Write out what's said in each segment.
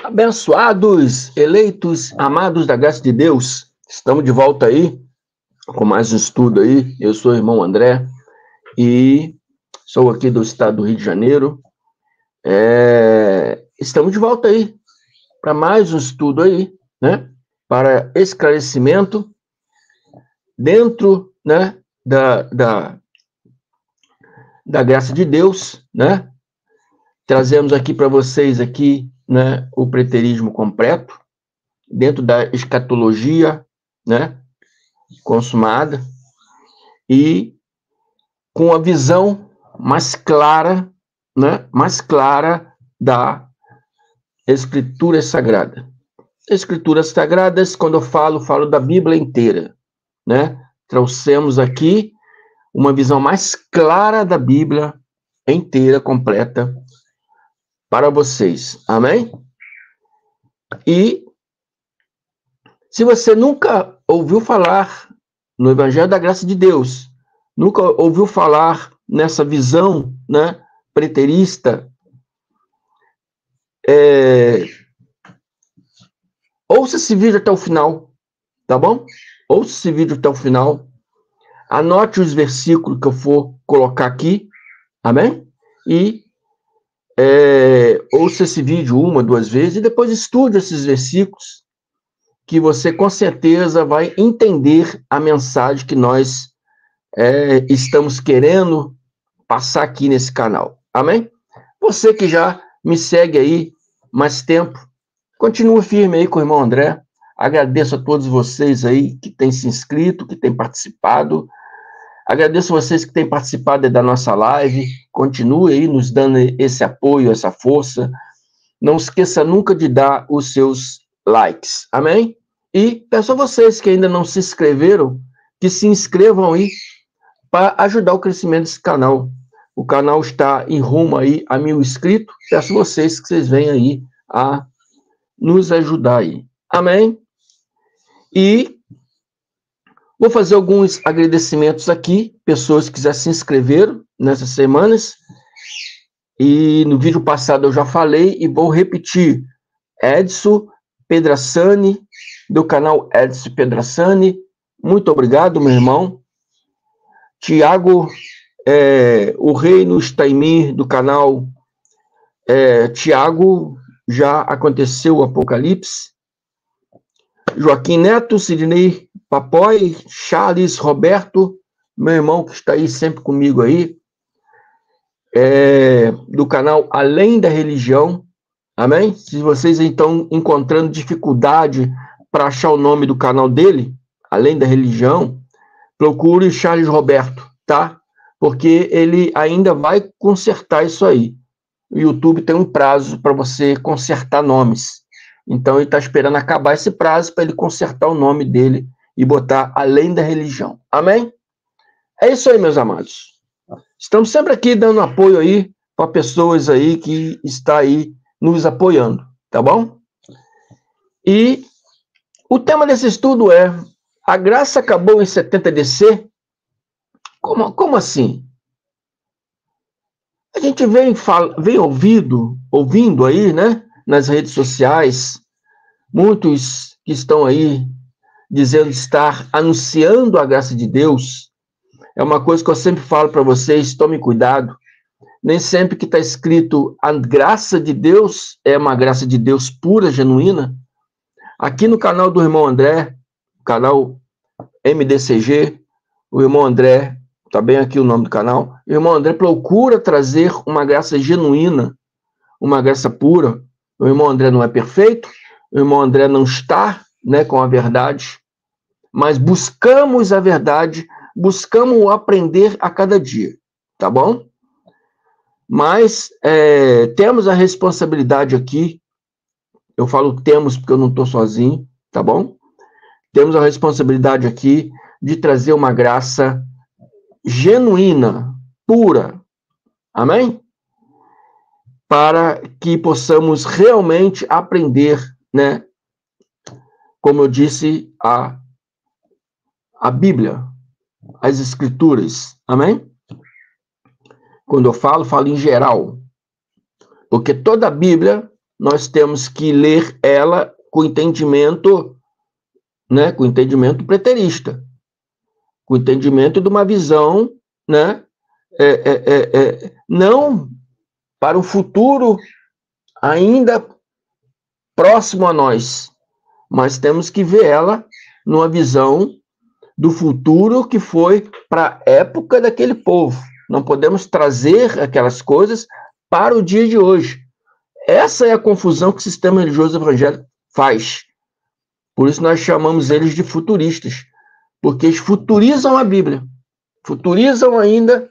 Abençoados, eleitos, amados da graça de Deus, estamos de volta aí com mais um estudo aí. Eu sou o irmão André e sou aqui do estado do Rio de Janeiro. Estamos de volta aí para mais um estudo aí, né? Para esclarecimento dentro, né, da graça de Deus, né? Trazemos aqui para vocês aqui, né, o preterismo completo dentro da escatologia, né, consumada, e com a visão mais clara, né, da Escritura Sagrada. Escrituras Sagradas, quando eu falo da Bíblia inteira, né? Trouxemos aqui uma visão mais clara da Bíblia inteira, completa, para vocês. Amém? E se você nunca ouviu falar no Evangelho da Graça de Deus, nunca ouviu falar nessa visão, né, preterista, ouça esse vídeo até o final, tá bom? Ouça esse vídeo até o final, anote os versículos que eu for colocar aqui, amém? E ouça esse vídeo uma, duas vezes, e depois estude esses versículos, que você com certeza vai entender a mensagem que nós estamos querendo passar aqui nesse canal, amém? Você que já me segue aí mais tempo, continue firme aí com o irmão André. Agradeço a todos vocês aí que têm se inscrito, que têm participado. Agradeço a vocês que têm participado da nossa live. Continue aí nos dando esse apoio, essa força. Não esqueça nunca de dar os seus likes, amém? E peço a vocês que ainda não se inscreveram, que se inscrevam aí para ajudar o crescimento desse canal. O canal está em rumo aí a 1000 inscritos. Peço a vocês que vocês venham aí a nos ajudar aí. Amém? E vou fazer alguns agradecimentos aqui, pessoas que já se inscreveram nessas semanas. E no vídeo passado eu já falei e vou repetir. Edson Pedrassani, do canal Edson Pedrassani. Muito obrigado, meu irmão. Tiago, o Reino Staimir, do canal Tiago, já aconteceu o Apocalipse. Joaquim Neto, Sidney Papoy, Charles Roberto, meu irmão que está aí sempre comigo aí, do canal Além da Religião, amém? Se vocês estão encontrando dificuldade para achar o nome do canal dele, Além da Religião, procure Charles Roberto, tá? Porque ele ainda vai consertar isso aí. O YouTube tem um prazo para você consertar nomes. Então, ele está esperando acabar esse prazo para ele consertar o nome dele e botar Além da Religião. Amém? É isso aí, meus amados. Estamos sempre aqui dando apoio aí para pessoas aí que estão aí nos apoiando, tá bom? E o tema desse estudo é: a graça acabou em 70 DC? Como assim? A gente vem ouvindo aí, né, nas redes sociais, muitos que estão aí dizendo estar anunciando a graça de Deus. É uma coisa que eu sempre falo para vocês, tomem cuidado. Nem sempre que está escrito a graça de Deus é uma graça de Deus pura, genuína. Aqui no canal do irmão André, canal MDCG, o irmão André, tá bem aqui o nome do canal, o irmão André procura trazer uma graça genuína, uma graça pura. O irmão André não é perfeito, o irmão André não está, né, com a verdade, mas buscamos a verdade, buscamos aprender a cada dia, tá bom? Mas temos a responsabilidade aqui, eu falo temos porque eu não estou sozinho, tá bom? Temos a responsabilidade aqui de trazer uma graça genuína, pura, amém? Para que possamos realmente aprender, né? Como eu disse, a Bíblia, as Escrituras, amém? Quando eu falo em geral, porque toda a Bíblia nós temos que ler ela com entendimento, né, com entendimento preterista, com entendimento de uma visão, né, não para um futuro ainda próximo a nós, mas temos que ver ela numa visão do futuro que foi para a época daquele povo. Não podemos trazer aquelas coisas para o dia de hoje. Essa é a confusão que o sistema religioso evangélico faz. Por isso nós chamamos eles de futuristas, porque eles futurizam a Bíblia, futurizam ainda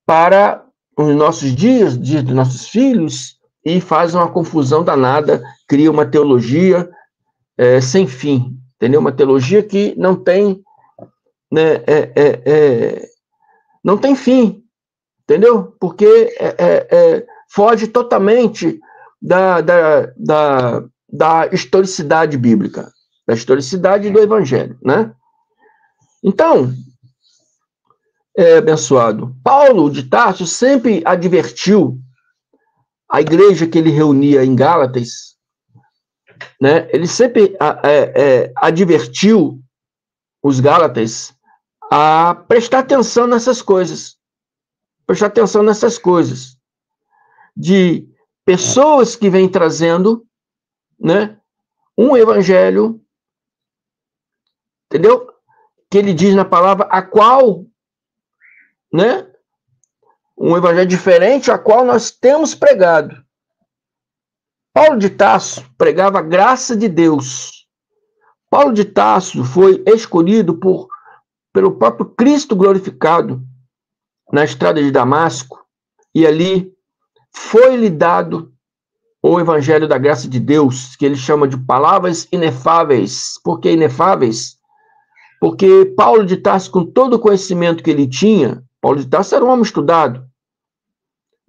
para os nossos dias dos nossos filhos, e fazem uma confusão danada, criam uma teologia sem fim, entendeu? Uma teologia que não tem, né, não tem fim, entendeu? Porque foge totalmente da historicidade bíblica, da historicidade do Evangelho, né? Então, abençoado, Paulo de Tarso sempre advertiu a igreja que ele reunia em Gálatas, né? Ele sempre advertiu os Gálatas a prestar atenção nessas coisas, de pessoas que vêm trazendo, né, um evangelho, entendeu? Que ele diz na palavra a qual, né, um evangelho diferente a qual nós temos pregado. Paulo de Tarso pregava a graça de Deus. Paulo de Tarso foi escolhido pelo próprio Cristo glorificado na estrada de Damasco, e ali foi-lhe dado o evangelho da graça de Deus, que ele chama de palavras inefáveis. Por que inefáveis? Porque Paulo de Tarso, com todo o conhecimento que ele tinha, Paulo de Tarso era um homem estudado,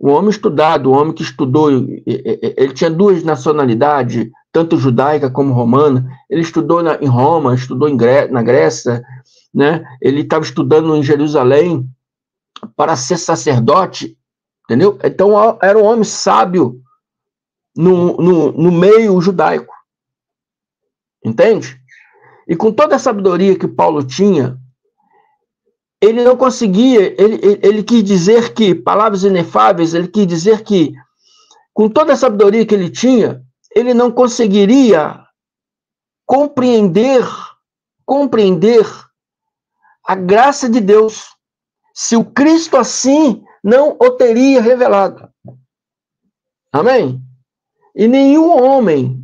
um homem que estudou, ele tinha duas nacionalidades, tanto judaica como romana. Ele estudou em Roma, estudou na Grécia, né? Ele estava estudando em Jerusalém para ser sacerdote, entendeu? Então era um homem sábio no meio judaico, entende? E com toda a sabedoria que Paulo tinha, ele não conseguia, ele quis dizer que, palavras inefáveis, ele quis dizer que, com toda a sabedoria que ele tinha, ele não conseguiria compreender a graça de Deus, se o Cristo assim não o teria revelado. Amém? E nenhum homem,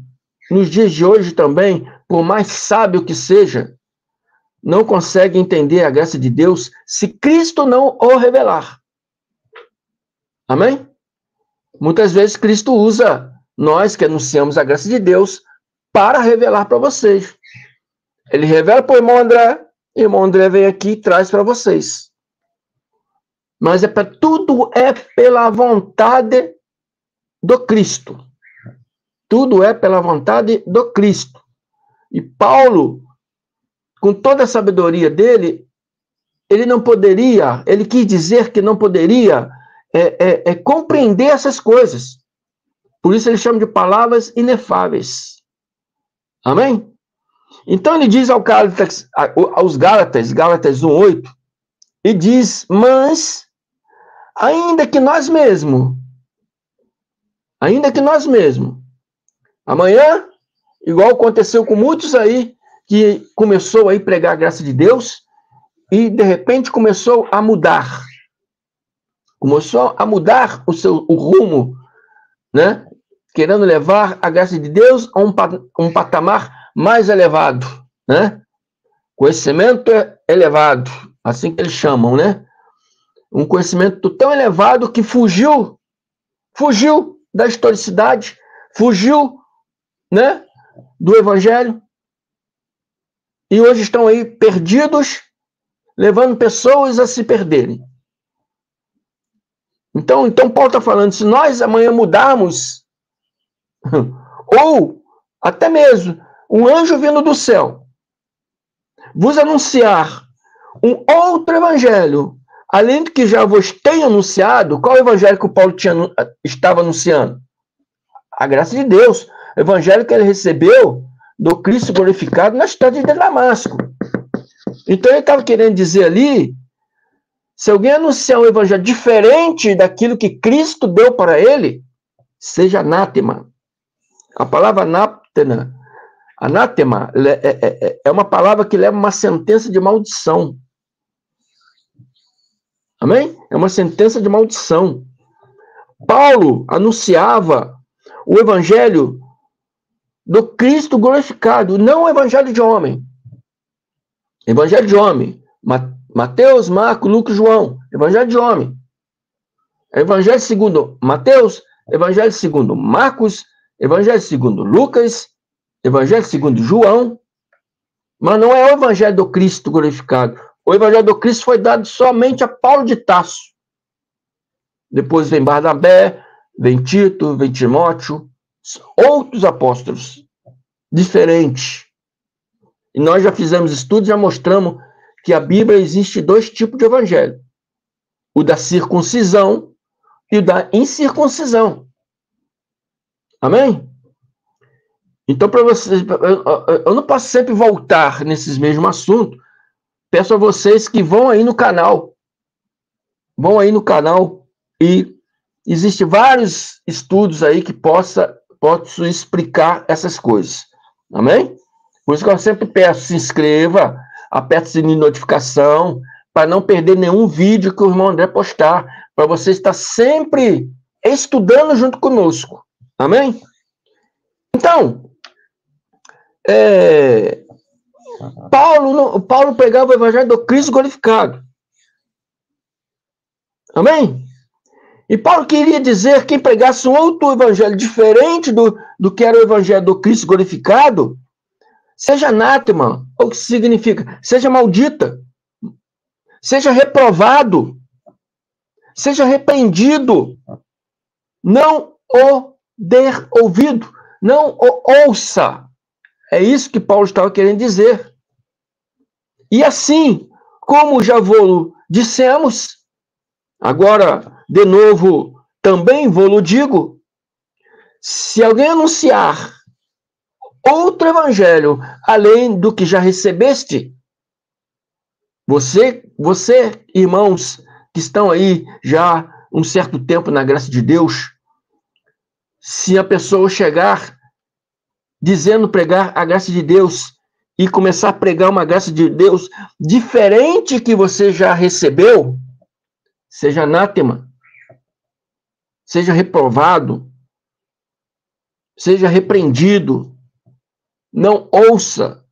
nos dias de hoje também, por mais sábio que seja, não consegue entender a graça de Deus se Cristo não o revelar. Amém? Muitas vezes Cristo usa nós que anunciamos a graça de Deus para revelar para vocês. Ele revela para o irmão André vem aqui e traz para vocês. Mas tudo é pela vontade do Cristo. Tudo é pela vontade do Cristo. E Paulo, com toda a sabedoria dele, ele quis dizer que não poderia compreender essas coisas. Por isso ele chama de palavras inefáveis. Amém? Então ele diz aos Gálatas 1:8, e diz: mas, ainda que nós mesmos, amanhã, igual aconteceu com muitos aí, que começou a pregar a graça de Deus, e de repente começou a mudar o rumo, né? Querendo levar a graça de Deus a um patamar mais elevado, né? Conhecimento elevado, assim que eles chamam, né? Um conhecimento tão elevado que fugiu da historicidade, fugiu, né, do evangelho, e hoje estão aí perdidos, levando pessoas a se perderem. Então Paulo está falando, se nós amanhã mudarmos, ou até mesmo um anjo vindo do céu vos anunciar um outro evangelho, além do que já vos tenho anunciado, qual evangelho que o Paulo estava anunciando? a graça de Deus. O evangelho que ele recebeu do Cristo glorificado na cidade de Damasco. Então ele estava querendo dizer ali, se alguém anunciar um evangelho diferente daquilo que Cristo deu para ele, seja anátema. A palavra anátema é uma palavra que leva uma sentença de maldição. Amém? É uma sentença de maldição. Paulo anunciava o evangelho do Cristo glorificado, não o evangelho de homem. Evangelho de homem. Mateus, Marcos, Lucas, João. Evangelho de homem. Evangelho segundo Mateus, Evangelho segundo Marcos, Evangelho segundo Lucas, Evangelho segundo João. Mas não é o evangelho do Cristo glorificado. O evangelho do Cristo foi dado somente a Paulo de Tarso. Depois vem Barnabé, vem Tito, vem Timóteo, outros apóstolos diferentes. E nós já fizemos estudos, já mostramos que a Bíblia existe dois tipos de evangelho. O da circuncisão e o da incircuncisão. Amém? Então, para vocês, eu não posso sempre voltar nesses mesmos assuntos. Peço a vocês que vão aí no canal. Vão aí no canal e existem vários estudos aí que possam explicar essas coisas. Amém? Por isso que eu sempre peço, se inscreva, aperte o sininho de notificação, para não perder nenhum vídeo que o irmão André postar, para você estar sempre estudando junto conosco. Amém? Então, Paulo pregava o evangelho do Cristo glorificado. Amém? E Paulo queria dizer que quem pregasse um outro evangelho diferente do que era o evangelho do Cristo glorificado, seja anátema, o que significa? Seja maldita, seja reprovado, seja repreendido, não o dê ouvido, não o ouça. É isso que Paulo estava querendo dizer. E assim, como já dissemos, agora, de novo, também vou-lo digo, se alguém anunciar outro evangelho, além do que já recebeste, você, irmãos, que estão aí já um certo tempo na graça de Deus, se a pessoa chegar dizendo pregar a graça de Deus e começar a pregar uma graça de Deus diferente que você já recebeu, seja anátema, seja reprovado, seja repreendido, não ouça,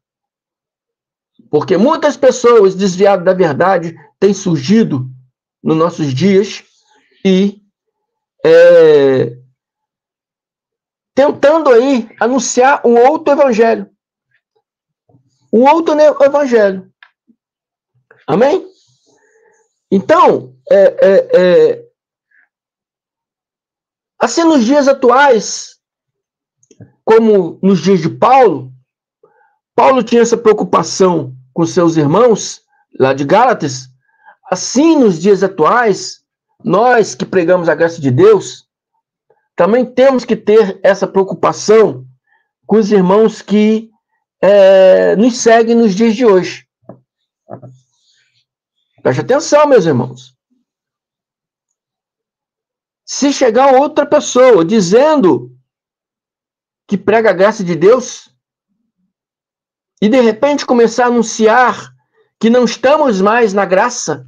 porque muitas pessoas desviadas da verdade têm surgido nos nossos dias e tentando aí anunciar um outro evangelho. Um outro evangelho. Amém? Então, assim nos dias atuais, como nos dias de Paulo tinha essa preocupação com seus irmãos lá de Gálatas. Assim, nos dias atuais, nós que pregamos a graça de Deus, também temos que ter essa preocupação com os irmãos que nos seguem nos dias de hoje. Preste atenção, meus irmãos. Se chegar outra pessoa dizendo que prega a graça de Deus e de repente começar a anunciar que não estamos mais na graça,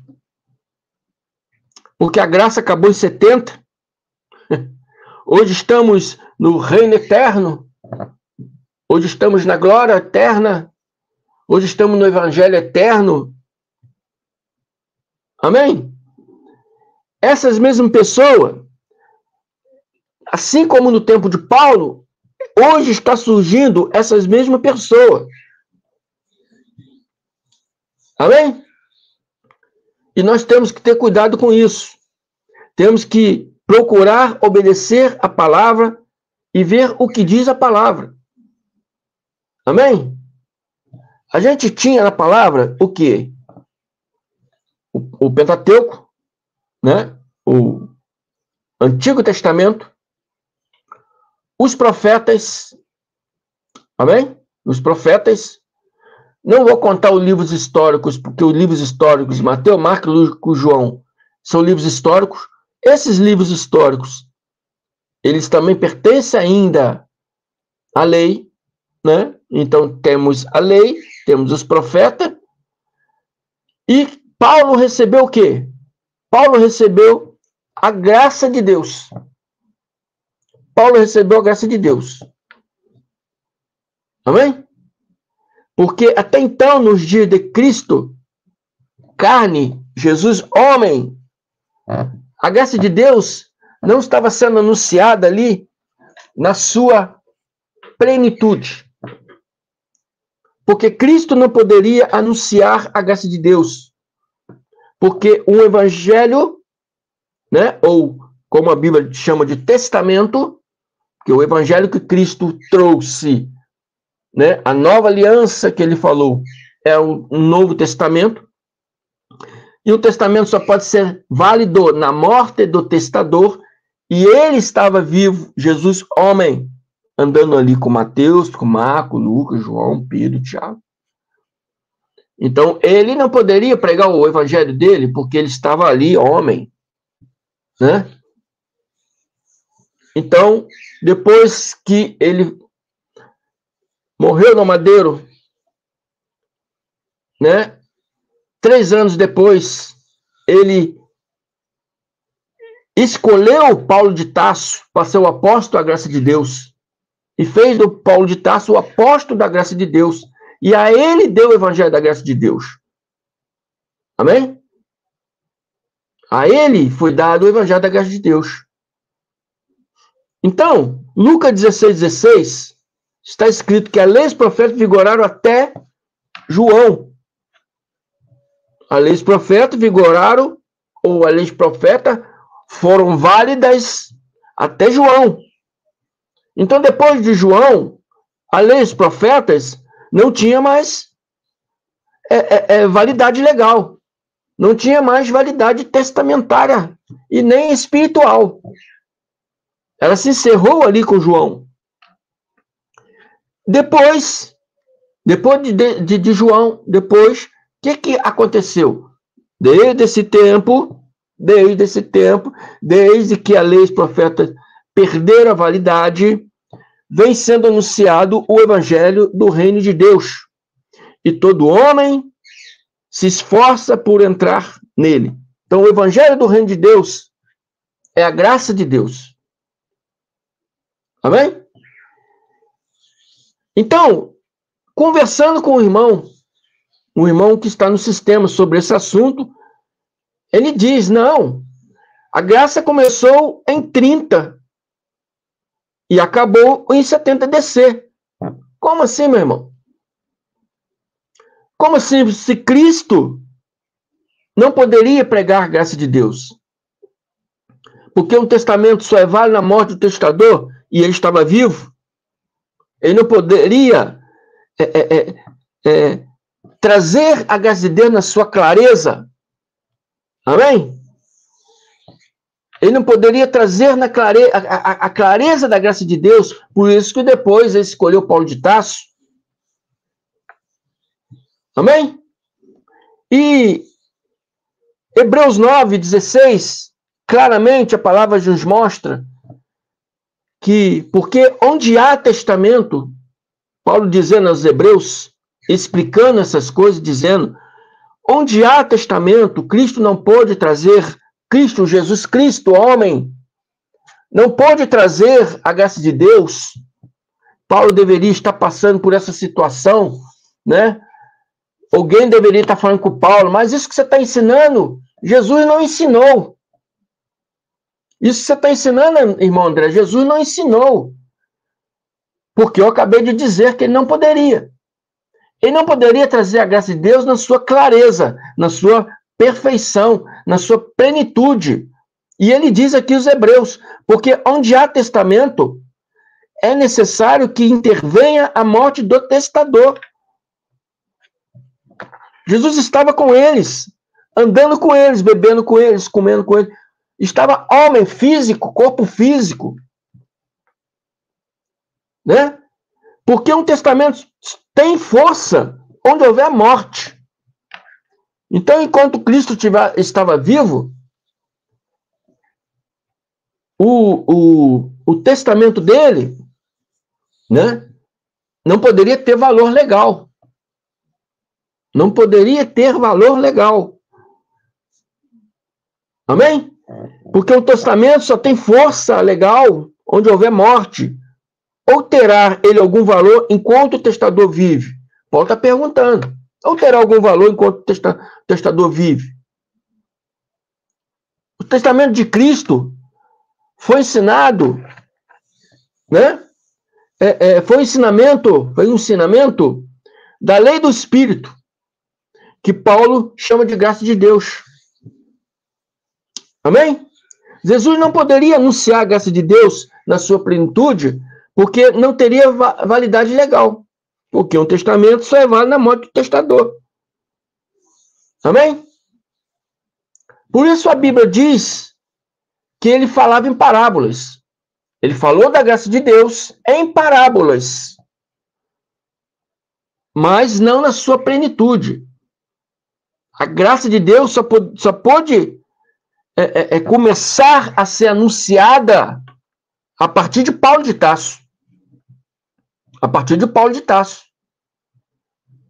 porque a graça acabou em 70, hoje estamos no reino eterno, hoje estamos na glória eterna, hoje estamos no evangelho eterno. Amém? Essas mesmas pessoas, assim como no tempo de Paulo, hoje está surgindo essas mesmas pessoas. Amém? E nós temos que ter cuidado com isso. Temos que procurar obedecer a palavra e ver o que diz a palavra. Amém? A gente tinha na palavra o quê? O Pentateuco, né? O Antigo Testamento, os profetas, amém? Os profetas, não vou contar os livros históricos, porque os livros históricos, Mateus, Marcos, Lucas, João, são livros históricos. Esses livros históricos, eles também pertencem ainda à lei, né? Então, temos a lei, temos os profetas, e Paulo recebeu o quê? Paulo recebeu a graça de Deus. Paulo recebeu a graça de Deus. Amém? Porque até então, nos dias de Cristo, carne, Jesus, homem, a graça de Deus não estava sendo anunciada ali na sua plenitude. Porque Cristo não poderia anunciar a graça de Deus. Porque um evangelho, né, ou como a Bíblia chama de testamento, que o evangelho que Cristo trouxe, né, a nova aliança que ele falou, é um novo testamento. E o testamento só pode ser válido na morte do testador. E ele estava vivo, Jesus, homem, andando ali com Mateus, com Marcos, Lucas, João, Pedro, Tiago. Então, ele não poderia pregar o evangelho dele, porque ele estava ali, homem, né? Então, depois que ele morreu no madeiro, né? 3 anos depois, ele escolheu Paulo de Tarso para ser o apóstolo da graça de Deus. E fez do Paulo de Tarso o apóstolo da graça de Deus. E a ele deu o evangelho da graça de Deus. Amém? A ele foi dado o evangelho da graça de Deus. Então, Lucas 16:16, está escrito que a lei e os profetas vigoraram até João. A lei e os profetas vigoraram, ou a lei e os profetas foram válidas até João. Então, depois de João, a lei e os profetas não tinha mais validade legal. Não tinha mais validade testamentária e nem espiritual. Ela se encerrou ali com João. Depois de João, o que aconteceu? Desde que a lei e os profetas perderam a validade, vem sendo anunciado o evangelho do reino de Deus. E todo homem se esforça por entrar nele. Então, o evangelho do reino de Deus é a graça de Deus. Amém? Então, conversando com um irmão que está no sistema sobre esse assunto, ele diz, não, a graça começou em 30 e acabou em 70 DC. Como assim, meu irmão? Como assim? Se Cristo não poderia pregar a graça de Deus? Porque um testamento só é válido na morte do testador e ele estava vivo? Ele não poderia trazer a graça de Deus na sua clareza? Amém? Ele não poderia trazer a clareza da graça de Deus, por isso que depois ele escolheu Paulo de Tarso. Amém? E Hebreus 9:16, claramente a palavra nos mostra que, porque onde há testamento, Paulo dizendo aos Hebreus, explicando essas coisas, dizendo, onde há testamento, Cristo não pode trazer, Cristo, Jesus Cristo, homem, não pode trazer a graça de Deus. Paulo deveria estar passando por essa situação, né? Alguém deveria estar falando com Paulo, mas isso que você está ensinando, Jesus não ensinou. Isso que você está ensinando, irmão André, Jesus não ensinou. Porque eu acabei de dizer que ele não poderia. Ele não poderia trazer a graça de Deus na sua clareza, na sua perfeição, na sua plenitude. E ele diz aqui os Hebreus, porque onde há testamento, é necessário que intervenha a morte do testador. Jesus estava com eles, andando com eles, bebendo com eles, comendo com eles. Estava homem físico, corpo físico. né? Porque um testamento tem força onde houver morte. Então, enquanto Cristo estava vivo, o testamento dele, né, não poderia ter valor legal. Não poderia ter valor legal. Amém? Porque o testamento só tem força legal onde houver morte. Ou terá ele algum valor enquanto o testador vive? Paulo está perguntando. Ou terá algum valor enquanto o testador vive? O testamento de Cristo foi ensinado, né? Foi um ensinamento da lei do Espírito, que Paulo chama de graça de Deus. Amém? Jesus não poderia anunciar a graça de Deus na sua plenitude, porque não teria validade legal. Porque um testamento só é válido na morte do testador. Amém? Por isso a Bíblia diz que ele falava em parábolas. Ele falou da graça de Deus em parábolas, mas não na sua plenitude. A graça de Deus só pôde começar a ser anunciada a partir de Paulo de Tarso. A partir de Paulo de Tarso.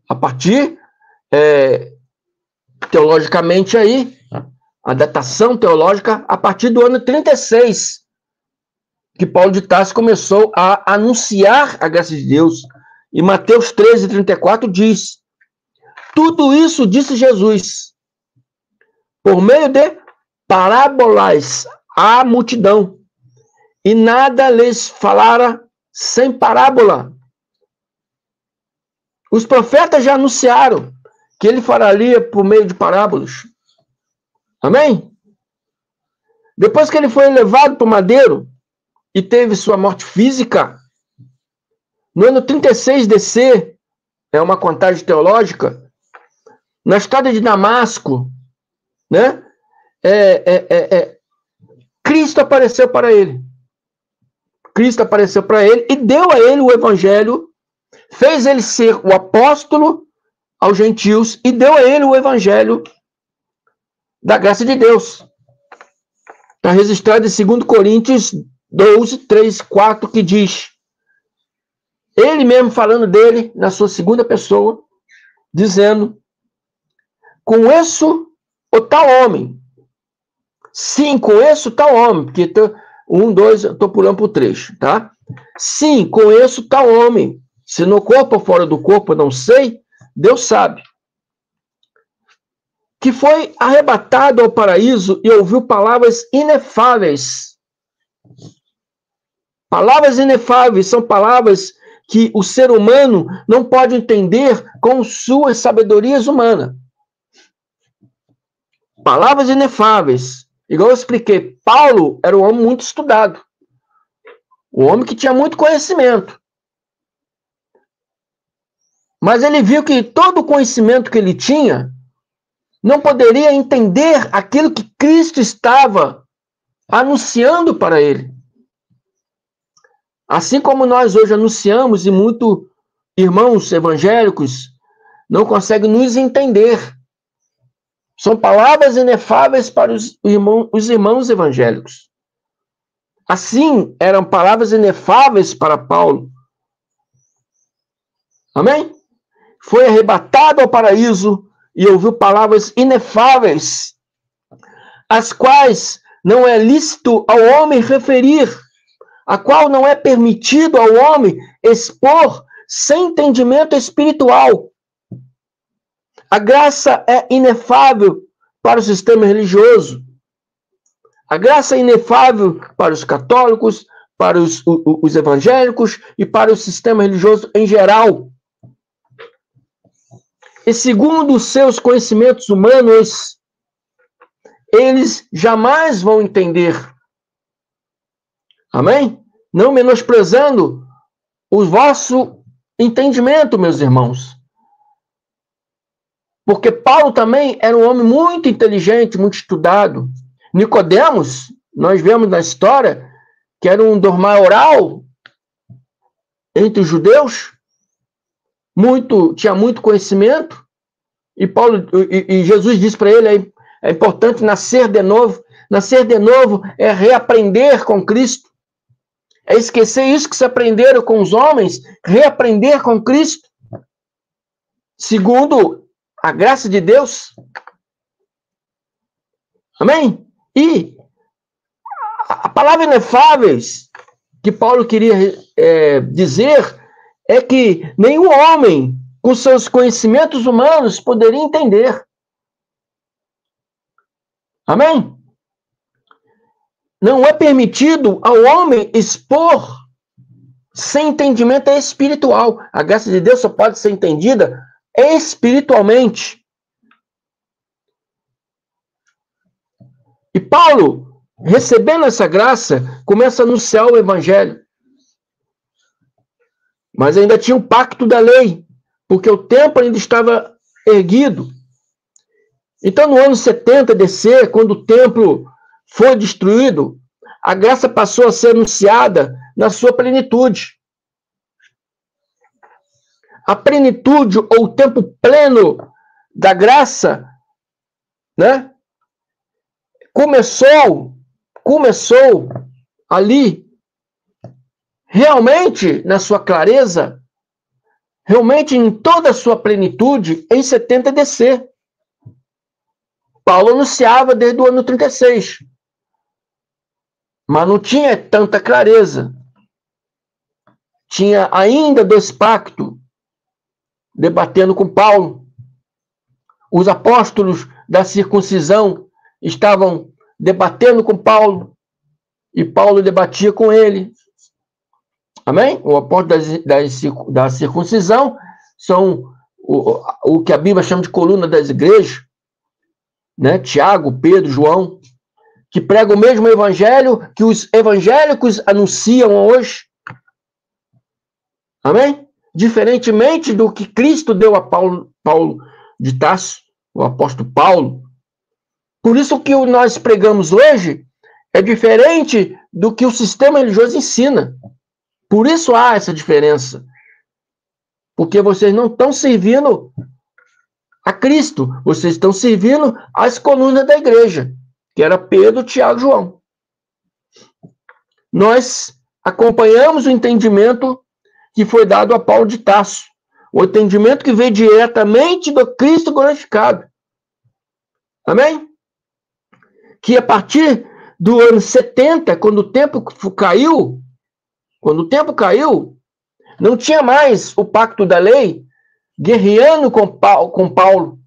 A partir, teologicamente aí, a datação teológica, a partir do ano 36, que Paulo de Tarso começou a anunciar a graça de Deus. E Mateus 13, 34 diz: tudo isso disse Jesus, por meio de parábolas à multidão, e nada lhes falara sem parábola. Os profetas já anunciaram que ele falaria por meio de parábolas. Amém? Depois que ele foi levado para o madeiro e teve sua morte física, no ano 36 DC, é uma contagem teológica, na estrada de Damasco, né? Cristo apareceu para ele. Cristo apareceu para ele e deu a ele o evangelho, fez ele ser o apóstolo aos gentios e deu a ele o evangelho da graça de Deus. Está registrado em 2 Coríntios 12, 3, 4, que diz, ele mesmo falando dele, na sua segunda pessoa, dizendo, conheço o tal homem. Sim, conheço tal homem, porque 1, 2, eu estou pulando para o 3, tá? Sim, conheço tal homem. Se no corpo ou fora do corpo, eu não sei, Deus sabe. Que foi arrebatado ao paraíso e ouviu palavras inefáveis. Palavras inefáveis são palavras que o ser humano não pode entender com suas sabedorias humanas. Palavras inefáveis. Igual eu expliquei, Paulo era um homem muito estudado. Um homem que tinha muito conhecimento. Mas ele viu que todo o conhecimento que ele tinha não poderia entender aquilo que Cristo estava anunciando para ele. Assim como nós hoje anunciamos e muitos irmãos evangélicos não conseguem nos entender. São palavras inefáveis para os irmãos evangélicos. Assim, eram palavras inefáveis para Paulo. Amém? Foi arrebatado ao paraíso e ouviu palavras inefáveis, as quais não é lícito ao homem referir, a qual não é permitido ao homem expor sem entendimento espiritual. A graça é inefável para o sistema religioso. A graça é inefável para os católicos, para os evangélicos e para o sistema religioso em geral. E segundo os seus conhecimentos humanos, eles jamais vão entender. Amém? Não menosprezando o vosso entendimento, meus irmãos. Porque Paulo também era um homem muito inteligente, muito estudado. Nicodemos, nós vemos na história, que era um dos maioral entre os judeus, tinha muito conhecimento, e Jesus disse para ele, é importante nascer de novo. Nascer de novo é reaprender com Cristo. É esquecer isso que se aprenderam com os homens, reaprender com Cristo, segundo a graça de Deus. Amém? E a palavra inefáveis que Paulo queria dizer é que nenhum homem, com seus conhecimentos humanos, poderia entender. Amém? Não é permitido ao homem expor sem entendimento espiritual. A graça de Deus só pode ser entendida espiritualmente. E Paulo, recebendo essa graça, começa a anunciar o evangelho. Mas ainda tinha o pacto da lei, porque o templo ainda estava erguido. Então, no ano 70 DC, quando o templo foi destruído, a graça passou a ser anunciada na sua plenitude. A plenitude, ou o tempo pleno da graça, né? Começou ali, realmente na sua clareza, realmente em toda a sua plenitude, em 70 DC. Paulo anunciava desde o ano 36. Mas não tinha tanta clareza. Tinha ainda 2 pactos debatendo com Paulo. Os apóstolos da circuncisão estavam debatendo com Paulo e Paulo debatia com ele. Amém? O apóstolo da circuncisão são o que a Bíblia chama de coluna das igrejas, né? Tiago, Pedro, João, que pregam o mesmo evangelho que os evangélicos anunciam hoje. Amém? Diferentemente do que Cristo deu a Paulo de Tarso, o apóstolo Paulo. Por isso que nós pregamos hoje é diferente do que o sistema religioso ensina. Por isso há essa diferença. Porque vocês não estão servindo a Cristo, vocês estão servindo as colunas da igreja, que era Pedro, Tiago e João. Nós acompanhamos o entendimento que foi dado a Paulo de Tarso, o entendimento que veio diretamente do Cristo glorificado. Amém? Que a partir do ano 70, quando o tempo caiu, não tinha mais o pacto da lei guerreando com Paulo.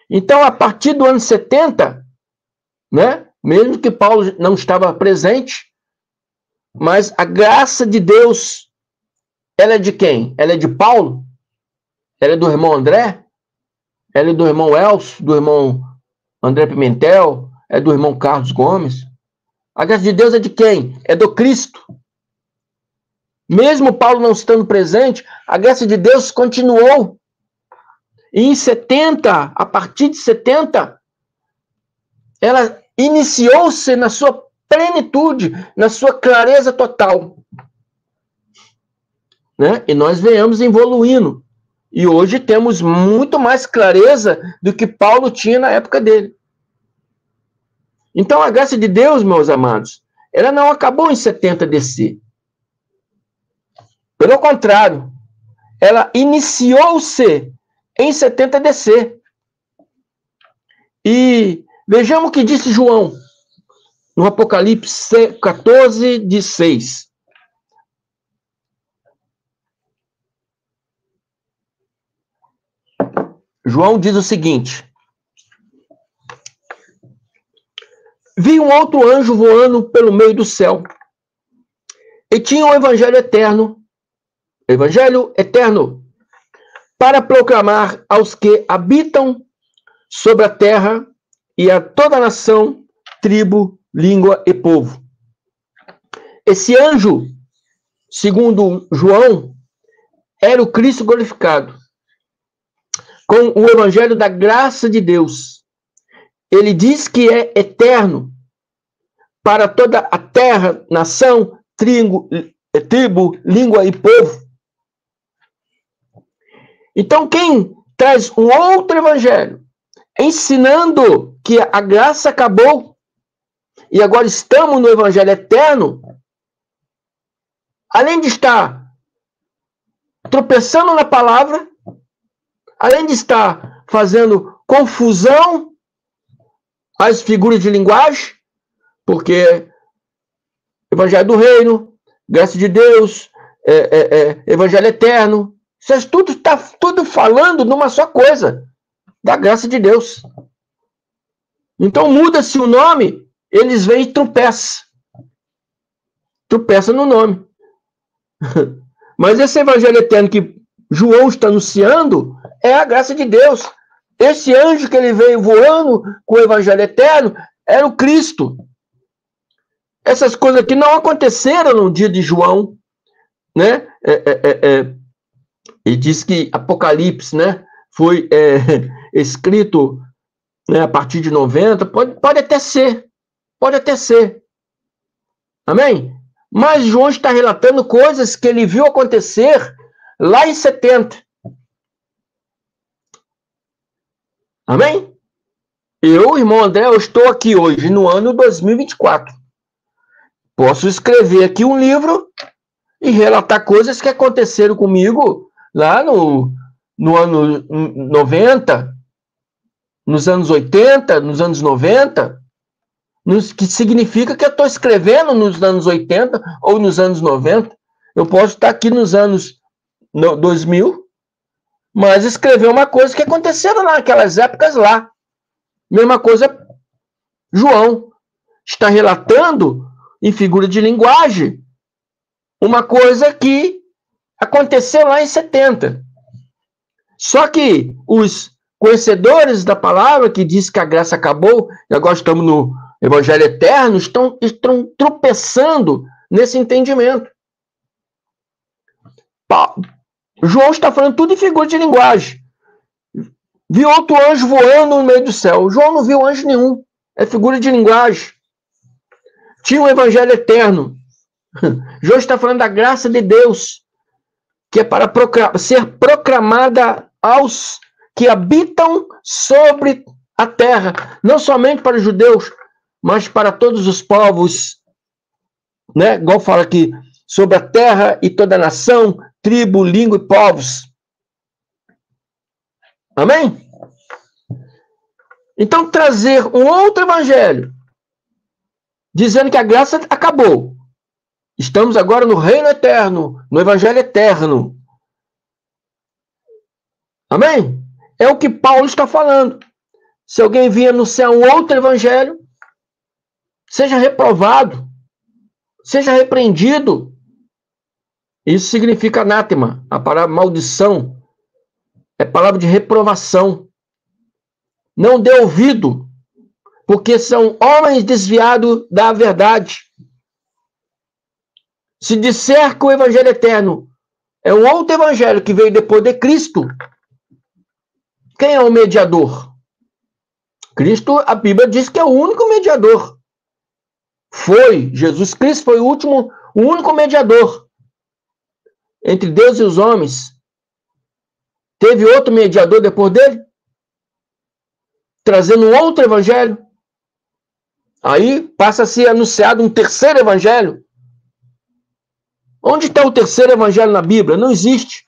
Então, a partir do ano 70, né, mesmo que Paulo não estava presente, mas a graça de Deus, ela é de quem? Ela é de Paulo? Ela é do irmão André? Ela é do irmão Elcio? Do irmão André Pimentel? É do irmão Carlos Gomes? A graça de Deus é de quem? É do Cristo. Mesmo Paulo não estando presente, a graça de Deus continuou. E em 70, a partir de 70, ela iniciou-se na sua plenitude, na sua clareza total. Né? E nós viemos evoluindo. E hoje temos muito mais clareza do que Paulo tinha na época dele. Então a graça de Deus, meus amados, ela não acabou em 70 DC. Pelo contrário, ela iniciou-se em 70 DC. E vejamos o que disse João no Apocalipse 14, de 6. João diz o seguinte: vi um outro anjo voando pelo meio do céu, e tinha um evangelho eterno, para proclamar aos que habitam sobre a terra e a toda nação, tribo, língua e povo. Esse anjo, segundo João, era o Cristo glorificado, com o evangelho da graça de Deus. Ele diz que é eterno para toda a terra, nação, tribo, tribo, língua e povo. Então, quem traz um outro evangelho, ensinando que a graça acabou e agora estamos no evangelho eterno, além de estar tropeçando na palavra, além de estar fazendo confusão às figuras de linguagem, porque evangelho do reino, graça de Deus, evangelho eterno, isso tudo está tudo falando numa só coisa, da graça de Deus. Então muda-se o nome, eles vêm e tropeçam. Tropeça no nome. Mas esse evangelho eterno que João está anunciando é a graça de Deus. Esse anjo que ele veio voando com o evangelho eterno era o Cristo. Essas coisas aqui não aconteceram no dia de João, né? E diz que Apocalipse, né, foi escrito, né, a partir de 90, pode até ser, amém? Mas João está relatando coisas que ele viu acontecer lá em 70, amém? Eu, irmão André, eu estou aqui hoje no ano 2024, posso escrever aqui um livro e relatar coisas que aconteceram comigo lá no ano 90, nos anos 80, nos anos 90, que significa que eu estou escrevendo nos anos 80 ou nos anos 90. Eu posso estar aqui nos anos 2000, mas escrever uma coisa que aconteceram naquelas épocas lá. Mesma coisa, João está relatando em figura de linguagem uma coisa que aconteceu lá em 70. Só que os conhecedores da palavra, que diz que a graça acabou, e agora estamos no evangelho eterno, estão tropeçando nesse entendimento. João está falando tudo em figura de linguagem. Viu outro anjo voando no meio do céu. João não viu anjo nenhum. É figura de linguagem. Tinha um evangelho eterno. João está falando da graça de Deus, que é para ser proclamada aos que habitam sobre a terra, não somente para os judeus, mas para todos os povos, né? Igual fala aqui, sobre a terra e toda a nação, tribo, língua e povos. Amém? Então, trazer um outro evangelho, dizendo que a graça acabou. Estamos agora no reino eterno, no evangelho eterno. Amém? É o que Paulo está falando. Se alguém vier anunciar um outro evangelho, seja reprovado, seja repreendido. Isso significa anátema. A palavra maldição é palavra de reprovação. Não dê ouvido, porque são homens desviados da verdade. Se disser que o evangelho eterno é um outro evangelho que veio depois de Cristo, quem é o mediador? Cristo, a Bíblia diz que é o único mediador. Jesus Cristo foi o único mediador entre Deus e os homens. Teve outro mediador depois dele? Trazendo um outro evangelho? Aí passa a ser anunciado um terceiro evangelho. Onde está o terceiro evangelho na Bíblia? Não existe.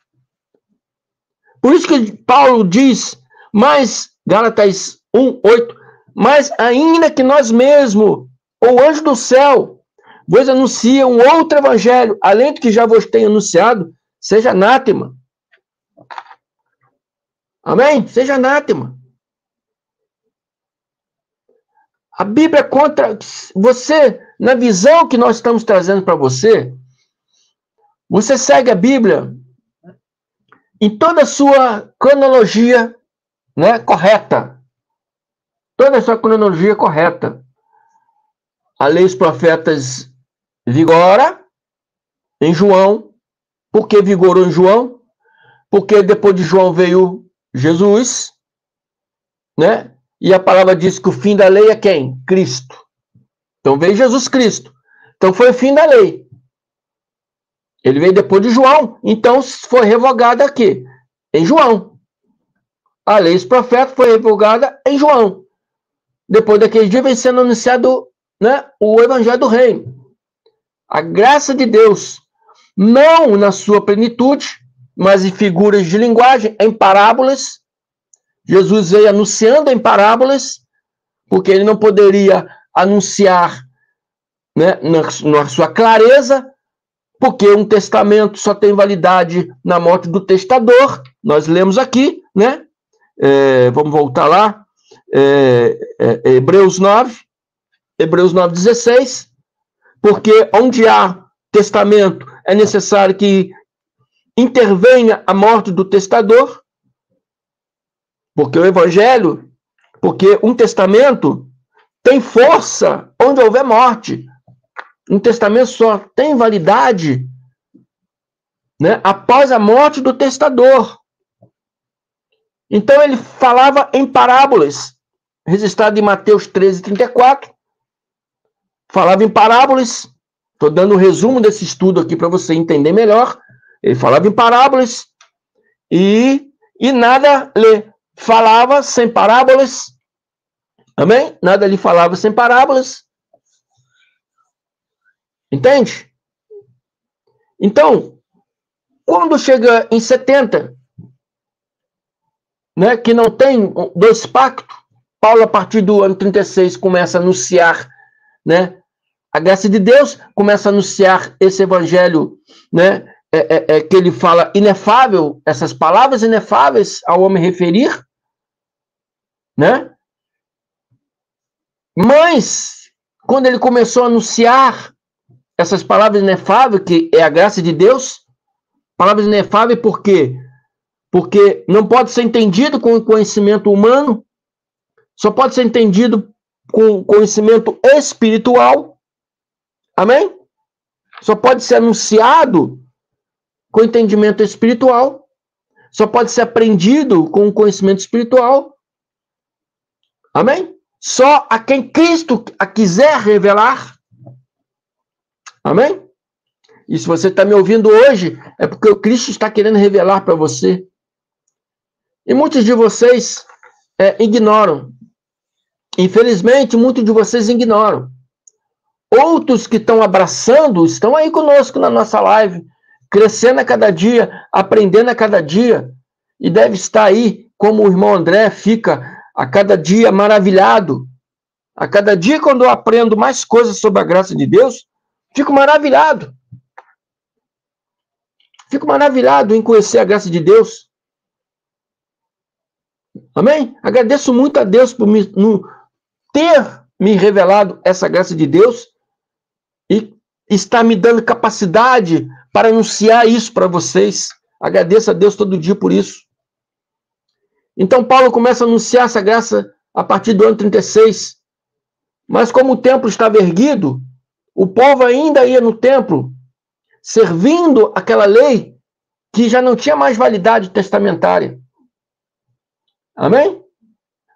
Por isso que Paulo diz, Gálatas 1:8, mas ainda que nós mesmos, ou anjo do céu, vos anuncia um outro evangelho, além do que já vos tenho anunciado, seja anátema. Amém? Seja anátema. A Bíblia contra você, na visão que nós estamos trazendo para você, você segue a Bíblia em toda a sua cronologia, né, correta. Toda a sua cronologia correta. A lei dos profetas vigora em João. Por que vigorou em João? Porque depois de João veio Jesus, né? E a palavra diz que o fim da lei é quem? Cristo. Então veio Jesus Cristo. Então foi o fim da lei. Ele veio depois de João, então foi revogada aqui, em João. A lei dos profetas foi revogada em João. Depois daquele dia vem sendo anunciado, né, o evangelho do reino. A graça de Deus, não na sua plenitude, mas em figuras de linguagem, em parábolas. Jesus veio anunciando em parábolas, porque ele não poderia anunciar, né, na sua clareza, porque um testamento só tem validade na morte do testador. Nós lemos aqui, né? Vamos voltar lá. Hebreus 9:16. Porque onde há testamento é necessário que intervenha a morte do testador. Porque o evangelho, porque um testamento tem força onde houver morte. Um testamento só tem validade, né, após a morte do testador. Então ele falava em parábolas, registrado em Mateus 13:34. Falava em parábolas. Estou dando um resumo desse estudo aqui para você entender melhor. Ele falava em parábolas e nada lhe falava sem parábolas. Amém? Nada lhe falava sem parábolas. Entende? Então, quando chega em 70, né, que não tem dois pactos, Paulo, a partir do ano 36, começa a anunciar, né, a graça de Deus, começa a anunciar esse evangelho, né, que ele fala inefável, essas palavras inefáveis ao homem referir, né? Mas, quando ele começou a anunciar essas palavras inefáveis, que é a graça de Deus, palavras inefáveis por quê? Porque não pode ser entendido com o conhecimento humano, só pode ser entendido com conhecimento espiritual. Amém? Só pode ser anunciado com entendimento espiritual. Só pode ser aprendido com conhecimento espiritual. Amém? Só a quem Cristo a quiser revelar. Amém? E se você está me ouvindo hoje, é porque o Cristo está querendo revelar para você. E muitos de vocês ignoram. Infelizmente, muitos de vocês ignoram. Outros que estão abraçando, estão aí conosco na nossa live, crescendo a cada dia, aprendendo a cada dia, e deve estar aí, como o irmão André fica a cada dia maravilhado. A cada dia, quando eu aprendo mais coisas sobre a graça de Deus, fico maravilhado. Fico maravilhado em conhecer a graça de Deus. Amém? Agradeço muito a Deus por ter me revelado essa graça de Deus e está me dando capacidade para anunciar isso para vocês. Agradeço a Deus todo dia por isso. Então, Paulo começa a anunciar essa graça a partir do ano 36. Mas como o templo estava erguido, o povo ainda ia no templo, servindo aquela lei que já não tinha mais validade testamentária. Amém?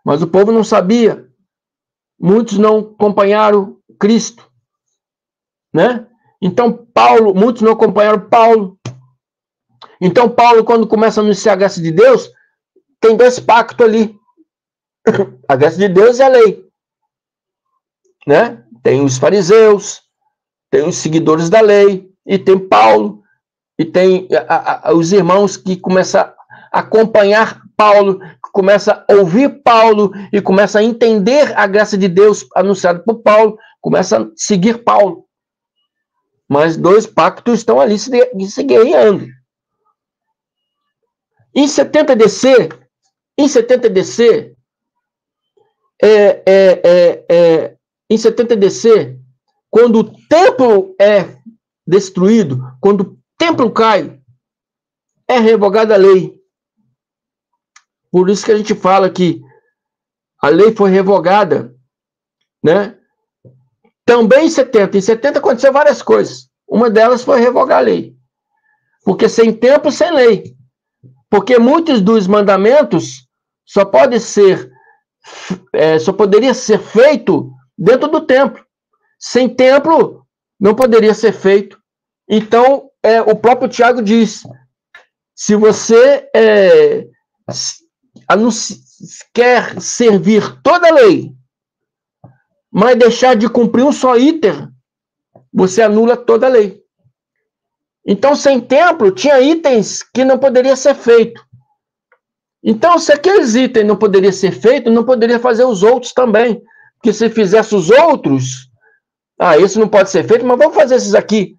Mas o povo não sabia. Muitos não acompanharam Cristo, né? Então, muitos não acompanharam Paulo. Então, Paulo, quando começa a anunciar a graça de Deus, tem dois pactos ali. A graça de Deus é a lei, né? Tem os fariseus, tem os seguidores da lei, e tem Paulo, e tem os irmãos que começam a acompanhar Paulo, que começam a ouvir Paulo, e começam a entender a graça de Deus anunciada por Paulo, começam a seguir Paulo. Mas dois pactos estão ali se guerreando. Em 70 DC, em 70 DC, quando o templo é destruído, quando o templo cai, é revogada a lei. Por isso que a gente fala que a lei foi revogada, né? Também em 70. Em 70 aconteceu várias coisas. Uma delas foi revogar a lei. Porque sem templo, sem lei. Porque muitos dos mandamentos só poderia ser feito dentro do templo. Sem templo, não poderia ser feito. Então, o próprio Tiago diz, se você quer servir toda a lei, mas deixar de cumprir um só item, você anula toda a lei. Então, sem templo, tinha itens que não poderia ser feito. Então, se aqueles itens não poderiam ser feitos, não poderia fazer os outros também. Porque se fizesse os outros, esse não pode ser feito, mas vamos fazer esses aqui.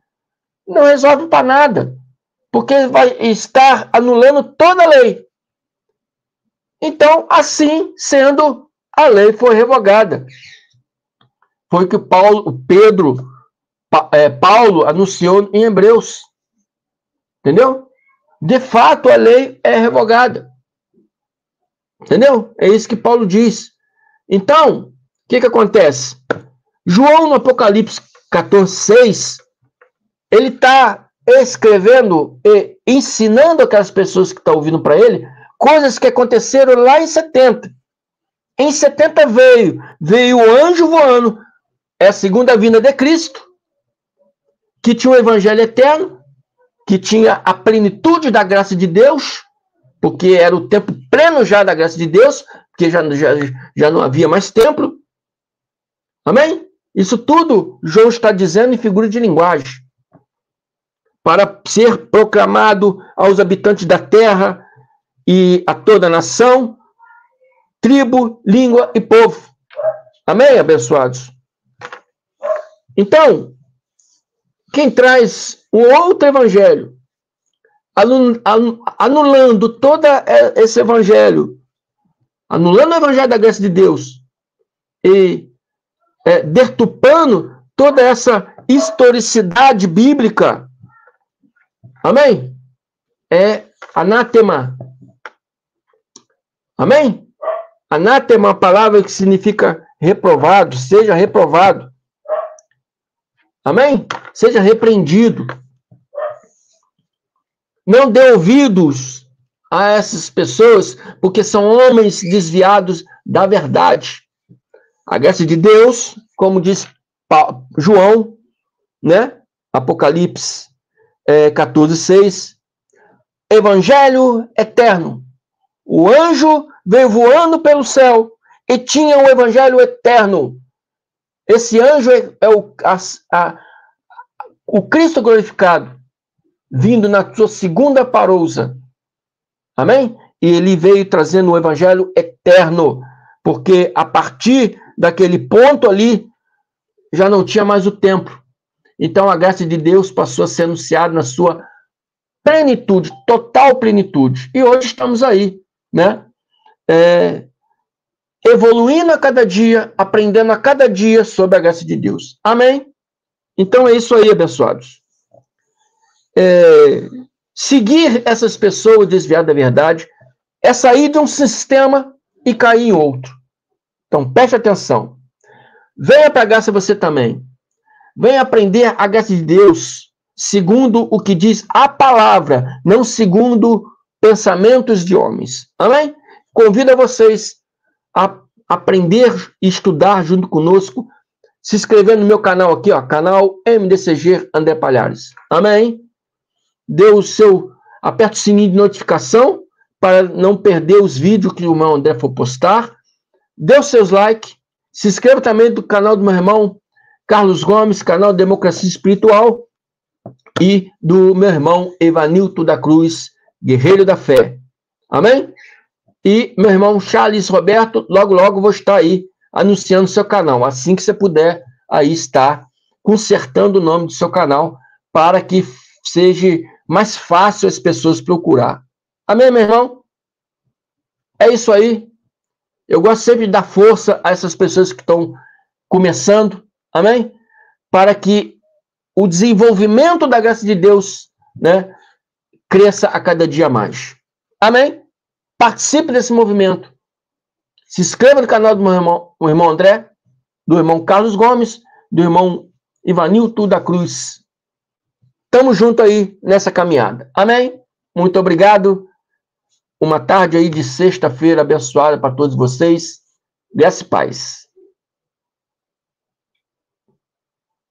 Não resolve para nada. Porque vai estar anulando toda a lei. Então, assim sendo, a lei foi revogada. Foi o que Paulo anunciou em Hebreus. Entendeu? De fato, a lei é revogada. Entendeu? É isso que Paulo diz. Então, o que acontece? João, no Apocalipse 14:6, ele está escrevendo e ensinando aquelas pessoas que estão ouvindo para ele coisas que aconteceram lá em 70. Em 70 veio o anjo voando, é a segunda vinda de Cristo, que tinha o evangelho eterno, que tinha a plenitude da graça de Deus, porque era o tempo pleno já da graça de Deus, porque já não havia mais templo. Amém? Isso tudo João está dizendo em figura de linguagem, para ser proclamado aos habitantes da terra e a toda a nação, tribo, língua e povo. Amém, abençoados? Então, quem traz um outro evangelho, anulando todo esse evangelho, anulando o evangelho da graça de Deus e deturpando toda essa historicidade bíblica, amém? É anátema. Amém? Anátema é uma palavra que significa reprovado, seja reprovado. Amém? Seja repreendido. Não dê ouvidos a essas pessoas, porque são homens desviados da verdade. A graça de Deus, como diz João, né? Apocalipse 14:6, evangelho eterno. O anjo veio voando pelo céu e tinha o evangelho eterno. Esse anjo é o Cristo glorificado, vindo na sua segunda parousa. Amém? E ele veio trazendo o evangelho eterno, porque a partir daquele ponto ali, já não tinha mais o templo. Então a graça de Deus passou a ser anunciada na sua plenitude, total plenitude. E hoje estamos aí, né? Evoluindo a cada dia, aprendendo a cada dia sobre a graça de Deus. Amém? Então é isso aí, abençoados. Seguir essas pessoas desviadas da verdade é sair de um sistema e cair em outro. Então preste atenção. Venha para a graça você também. Venha aprender a graça de Deus segundo o que diz a palavra, não segundo pensamentos de homens. Amém? Convido a vocês a aprender e estudar junto conosco, se inscrevendo no meu canal aqui, ó, canal MDCG André Palhares. Amém? Aperte o sininho de notificação para não perder os vídeos que o irmão André for postar. Dê os seus likes. Se inscreva também do canal do meu irmão Carlos Gomes, canal Democracia Espiritual, e do meu irmão Evanilton da Cruz, Guerreiro da Fé. Amém? E meu irmão Charles Roberto, logo, logo vou estar aí anunciando seu canal. Assim que você puder, aí está consertando o nome do seu canal para que seja mais fácil as pessoas procurar. Amém, meu irmão? É isso aí. Eu gosto sempre de dar força a essas pessoas que estão começando, amém? Para que o desenvolvimento da graça de Deus, né, cresça a cada dia mais. Amém? Participe desse movimento. Se inscreva no canal do meu irmão, o irmão André, do irmão Carlos Gomes, do irmão Ivanilton da Cruz. Tamo junto aí nessa caminhada. Amém? Muito obrigado. Uma tarde aí de sexta-feira abençoada para todos vocês. Graça e paz.